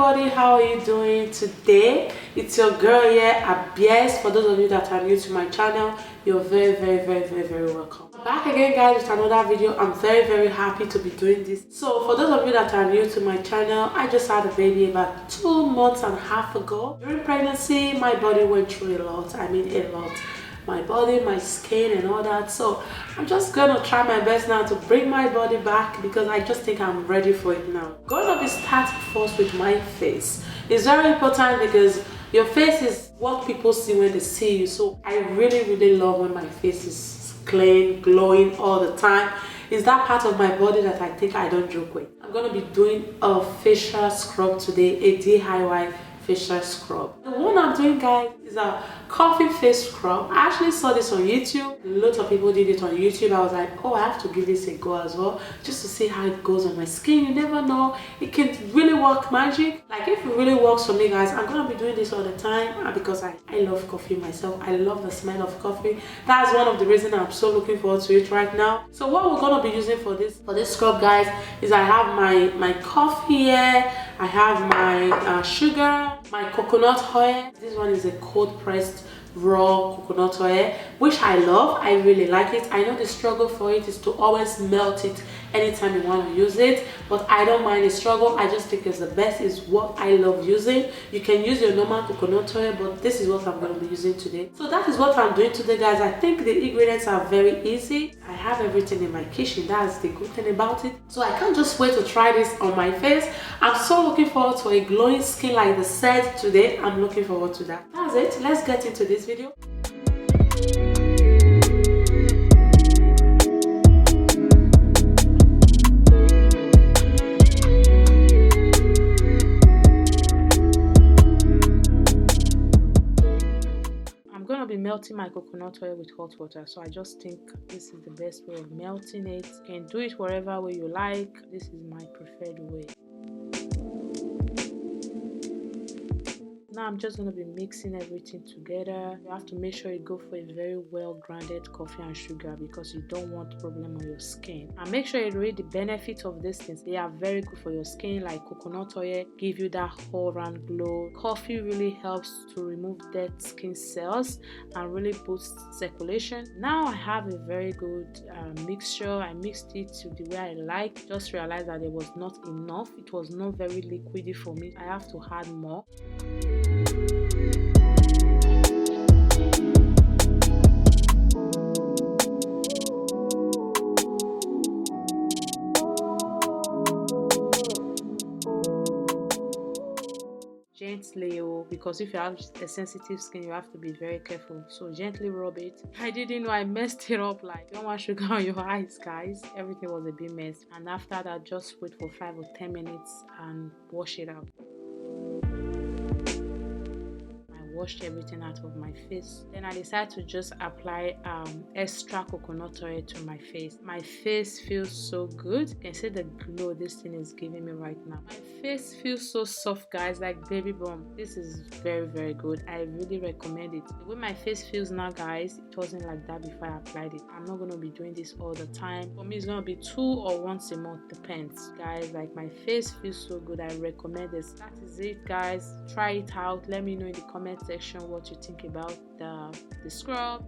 everybody, how are you doing today? It's your girl here, Abies. For those of you that are new to my channel, you're very welcome. Back again guys with another video. I'm very happy to be doing this. So for those of you that are new to my channel, I just had a baby about 2 months and a half ago. During pregnancy, my body went through a lot. I mean a lot. My body, my skin and all that. So I'm just gonna try my best now to bring my body back because I just think I'm ready for it now. Gonna be starting first with my face. It's very important because your face is what people see when they see you. So I really love when my face is clean, glowing all the time. It's that part of my body that I think I don't joke with. I'm gonna be doing a facial scrub today, a DIY facial scrub. The one I'm doing, guys, is a coffee face scrub. I actually saw this on YouTube. Lots of people did it on YouTube. I was like, oh, I have to give this a go as well, just to see how it goes on my skin. You never know, it can really work magic. Like if it really works for me, guys, I'm gonna be doing this all the time because I love coffee myself. I love the smell of coffee. That's one of the reasons I'm so looking forward to it right now. So what we're gonna be using for this scrub, guys, is I have my coffee here. I have my sugar, my coconut oil. This one is a cold pressed raw coconut oil, which I love. I really like it. I know the struggle for it is to always melt it anytime you want to use it, but I don't mind the struggle. I just think it's the best. Is what I love using. You can use your normal coconut oil, but this is what I'm going to be using today. So that is what I'm doing today, guys. I think the ingredients are very easy. I have everything in my kitchen. That's the good thing about it. So I can't just wait to try this on my face. I'm so looking forward to a glowing skin like the said today. I'm looking forward to that. That's it. Let's get into this video. Be melting my coconut oil with hot water, so I just think this is the best way of melting it. You can do it wherever way you like. This is my preferred way. Now I'm just going to be mixing everything together. You have to make sure you go for a very well grounded coffee and sugar because you don't want problem on your skin. And make sure you read the benefits of these things. They are very good for your skin, like coconut oil give you that whole round glow. Coffee really helps to remove dead skin cells and really boosts circulation. Now I have a very good mixture. I mixed it to the way I like. Just realized that there was not enough. It was not very liquidy for me. I have to add more. Gently, because if you have a sensitive skin, you have to be very careful. So gently rub it. I didn't know I messed it up. Like, don't want sugar on your eyes, guys. Everything was a bit messed. And after that, just wait for 5 or 10 minutes and wash it out. Washed everything out of my face. Then I decided to just apply extra coconut oil to my face. My face feels so good. You can see the glow this thing is giving me right now. My face feels so soft, guys, like baby bump. This is very good. I really recommend it. The way my face feels now, guys, it wasn't like that before I applied it. I'm not going to be doing this all the time. For me, it's going to be 2 or once a month, depends, guys. Like, my face feels so good. I recommend this. That is it, guys. Try it out. Let me know in the comment section what you think about the scrub.